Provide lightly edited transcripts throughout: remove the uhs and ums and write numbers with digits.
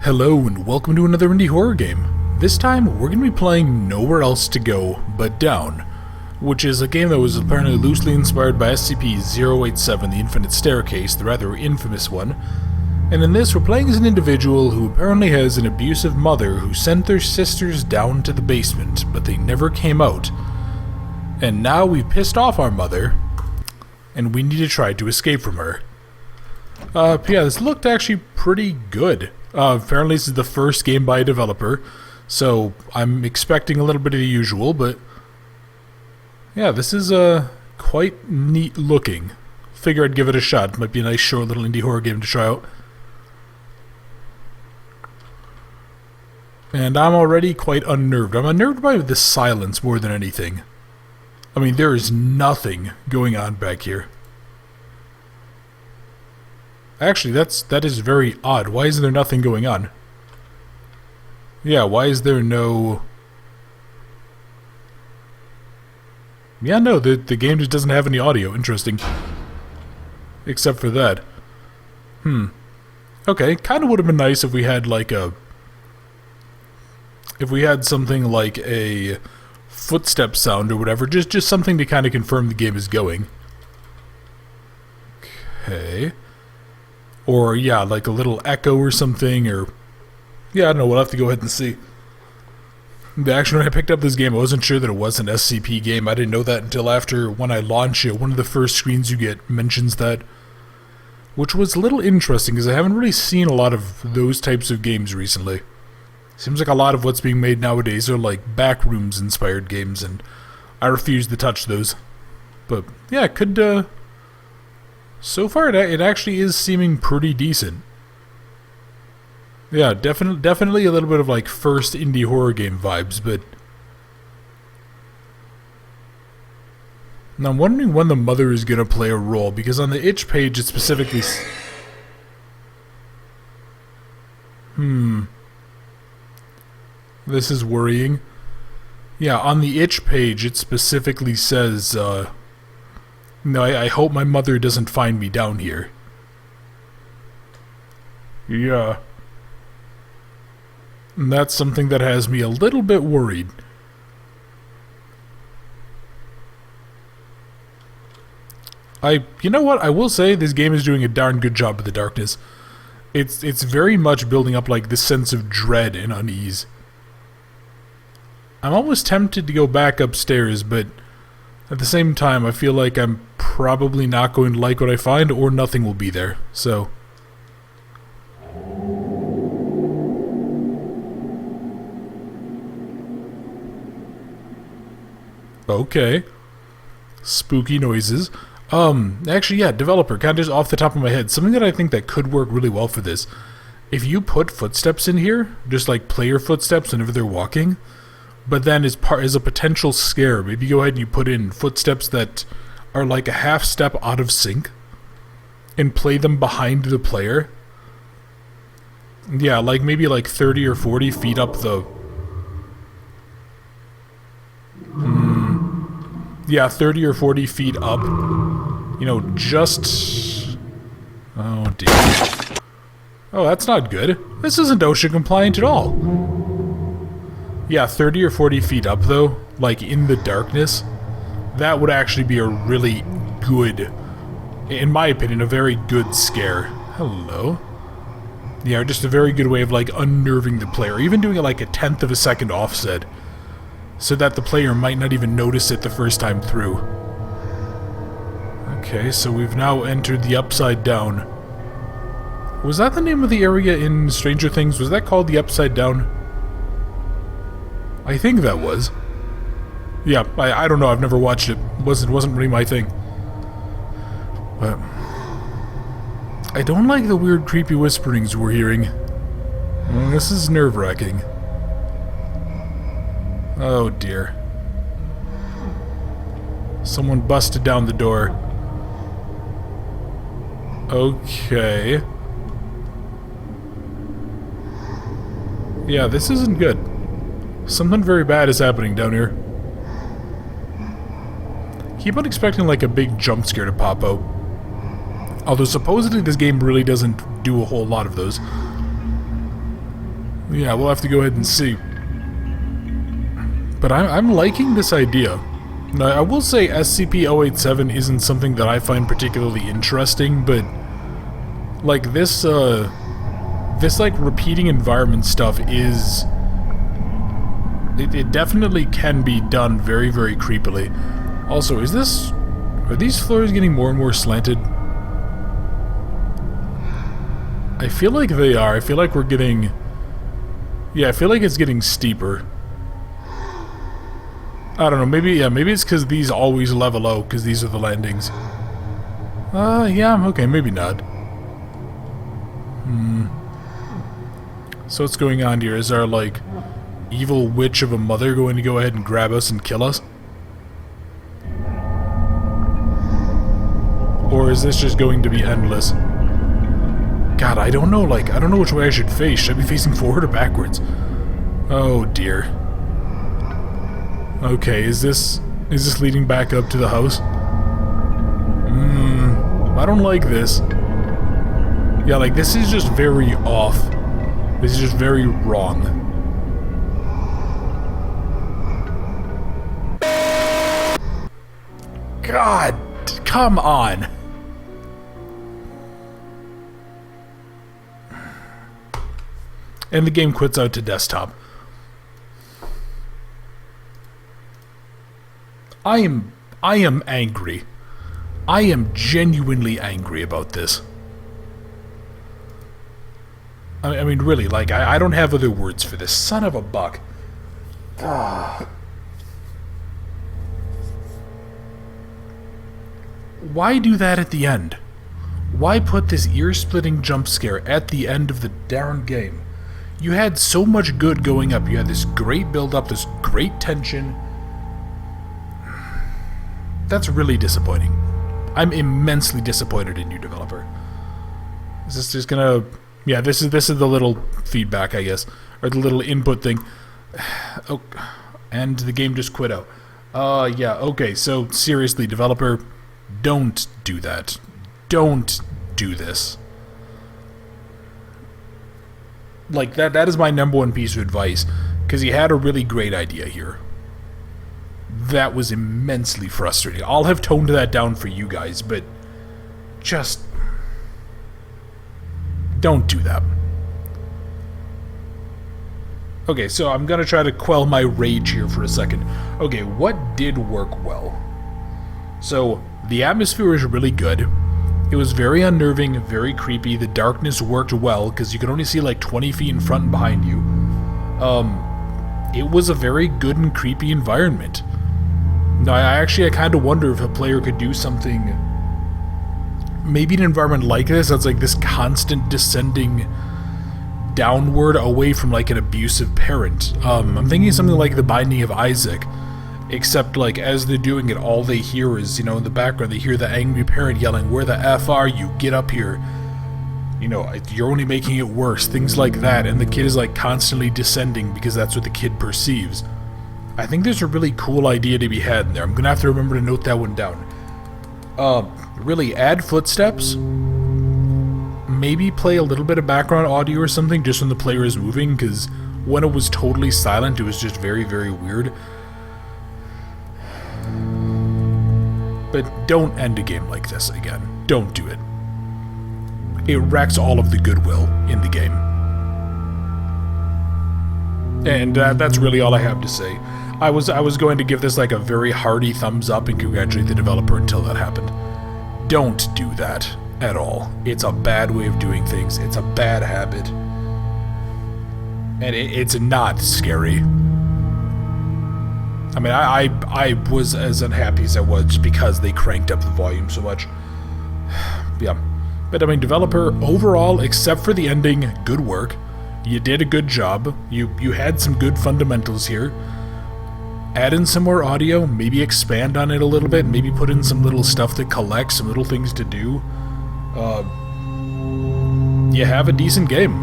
Hello and welcome to another indie horror game. This time we're going to be playing Nowhere Else to Go But Down, which is a game that was apparently loosely inspired by SCP-087, the Infinite Staircase, the rather infamous one. And in this we're playing as an individual who apparently has an abusive mother who sent their sisters down to the basement, but they never came out. And now we've pissed off our mother, and we need to try to escape from her. Yeah, this looked actually pretty good. Apparently this is the first game by a developer, so I'm expecting a little bit of the usual, but yeah, this is quite neat looking. Figure I'd give it a shot. Might be a nice short little indie horror game to try out. And I'm already quite unnerved. I'm unnerved by the silence more than anything. I mean, there is nothing going on back here. Actually, that is very odd. Why is there nothing going on? Yeah, why is there no... Yeah, no, the game just doesn't have any audio. Interesting. Except for that. Okay, kind of would have been nice if we had like a... If we had something like a footstep sound or whatever. Just something to kind of confirm the game is going. Okay... Or, yeah, like a little echo or something, or... Yeah, I don't know, we'll have to go ahead and see. Actually, when I picked up this game, I wasn't sure that it was an SCP game. I didn't know that until after, when I launch it, one of the first screens you get mentions that. Which was a little interesting, because I haven't really seen a lot of those types of games recently. Seems like a lot of what's being made nowadays are like Backrooms-inspired games, and I refuse to touch those. But, yeah, it could, so far, it actually is seeming pretty decent. Yeah, definitely a little bit of like first indie horror game vibes, but... Now I'm wondering when the mother is gonna play a role, because on the itch page it specifically... This is worrying. Yeah, on the itch page it specifically says, No, I hope my mother doesn't find me down here. Yeah. And that's something that has me a little bit worried. You know what, I will say this game is doing a darn good job with the darkness. It's very much building up like this sense of dread and unease. I'm almost tempted to go back upstairs, but at the same time, I feel like I'm probably not going to like what I find, or nothing will be there, so... Okay. Spooky noises. Actually, yeah, developer, kind of just off the top of my head, something that I think that could work really well for this. If you put footsteps in here, just like player footsteps whenever they're walking... But then as a potential scare, maybe go ahead and you put in footsteps that are like a half step out of sync and play them behind the player. Yeah, like maybe like 30 or 40 feet up the... Yeah, 30 or 40 feet up. You know, just... Oh dear. Oh, that's not good. This isn't OSHA compliant at all. Yeah, 30 or 40 feet up, though, like in the darkness, that would actually be a really good, in my opinion, a very good scare. Hello? Yeah, just a very good way of, like, unnerving the player, even doing it like a 1/10 of a second offset, so that the player might not even notice it the first time through. Okay, so we've now entered the Upside Down. Was that the name of the area in Stranger Things? Was that called the Upside Down? I think that was. Yeah, I don't know, I've never watched it. Wasn't really my thing. But I don't like the weird creepy whisperings we're hearing. This is nerve-wracking. Oh dear. Someone busted down the door. Okay. Yeah, this isn't good. Something very bad is happening down here. Keep on expecting like a big jump scare to pop out. Although supposedly this game really doesn't do a whole lot of those. Yeah, we'll have to go ahead and see. But I'm liking this idea. Now, I will say SCP-087 isn't something that I find particularly interesting, but like this like repeating environment stuff is... It definitely can be done very, very creepily. Also, are these floors getting more and more slanted? I feel like they are. I feel like we're getting... Yeah, I feel like it's getting steeper. I don't know, maybe it's because these always level out, because these are the landings. Yeah, okay, maybe not. So what's going on here? Is our, like, evil witch of a mother going to go ahead and grab us and kill us? Or is this just going to be endless? God, I don't know, like, I don't know which way I should face. Should I be facing forward or backwards? Oh, dear. Okay, is this leading back up to the house? I don't like this. Yeah, like, this is just very off. This is just very wrong. God, come on. And the game quits out to desktop. I am angry. I am genuinely angry about this. I mean, really, like, I don't have other words for this. Son of a buck. Why do that at the end? Why put this ear-splitting jump scare at the end of the darn game? You had so much good going up. You had this great build-up, this great tension. That's really disappointing. I'm immensely disappointed in you, developer. Is this just gonna... Yeah, this is the little feedback, I guess. Or the little input thing. Oh, and the game just quit out. Yeah, okay, so seriously, developer, don't do that. Don't do this. Like, that is my #1 piece of advice, because he had a really great idea here. That was immensely frustrating. I'll have toned that down for you guys, but just don't do that. Okay, so I'm gonna try to quell my rage here for a second. Okay, what did work well? So, the atmosphere was really good. It was very unnerving, very creepy. The darkness worked well, because you could only see like 20 feet in front and behind you. It was a very good and creepy environment. Now, I kind of wonder if a player could do something, maybe an environment like this, that's like this constant descending downward away from like an abusive parent. I'm thinking something like the Binding of Isaac, except like as they're doing it, all they hear is, you know, in the background, they hear the angry parent yelling, "Where the F are you? Get up here. You know, you're only making it worse," things like that, and the kid is like constantly descending because that's what the kid perceives. I think there's a really cool idea to be had in there. I'm gonna have to remember to note that one down. Really add footsteps. Maybe play a little bit of background audio or something just when the player is moving, because when it was totally silent, it was just very, very weird. But don't end a game like this again. Don't do it. It wrecks all of the goodwill in the game. And that's really all I have to say. I was going to give this like a very hearty thumbs up and congratulate the developer until that happened. Don't do that at all. It's a bad way of doing things. It's a bad habit. And it's not scary. I mean, I was as unhappy as I was because they cranked up the volume so much. Yeah. But I mean, developer, overall, except for the ending, good work. You did a good job. You had some good fundamentals here. Add in some more audio, maybe expand on it a little bit, maybe put in some little stuff to collect, some little things to do. You have a decent game.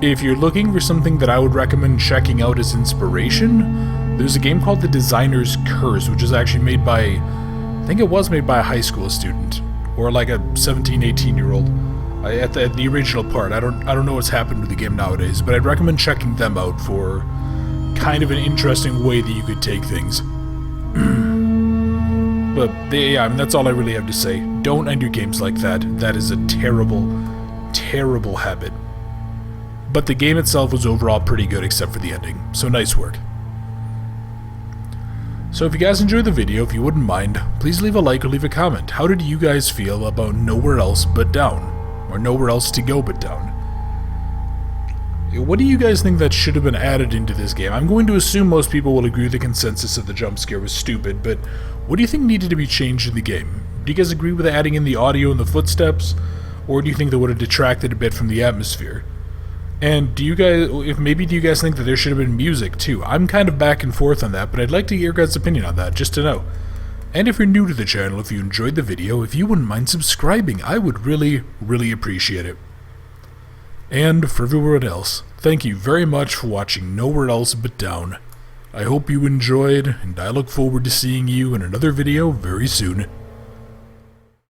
If you're looking for something that I would recommend checking out as inspiration, there's a game called The Designer's Curse, which is actually made by, I think it was made by a high school student, or like a 17, 18-year-old. At the original part. I don't know what's happened to the game nowadays, but I'd recommend checking them out for kind of an interesting way that you could take things. But yeah, I mean, that's all I really have to say. Don't end your games like that. That is a terrible, terrible habit. But the game itself was overall pretty good except for the ending, so nice work. So if you guys enjoyed the video, if you wouldn't mind, please leave a like or leave a comment. How did you guys feel about Nowhere Else But Down? Or Nowhere Else to Go But Down? What do you guys think that should have been added into this game? I'm going to assume most people will agree the consensus of the jump scare was stupid, but what do you think needed to be changed in the game? Do you guys agree with adding in the audio and the footsteps? Or do you think that would have detracted a bit from the atmosphere? And do you guys think that there should have been music too? I'm kind of back and forth on that, but I'd like to get your guys' opinion on that, just to know. And if you're new to the channel, if you enjoyed the video, if you wouldn't mind subscribing, I would really, really appreciate it. And for everyone else, thank you very much for watching Nowhere Else But Down. I hope you enjoyed, and I look forward to seeing you in another video very soon.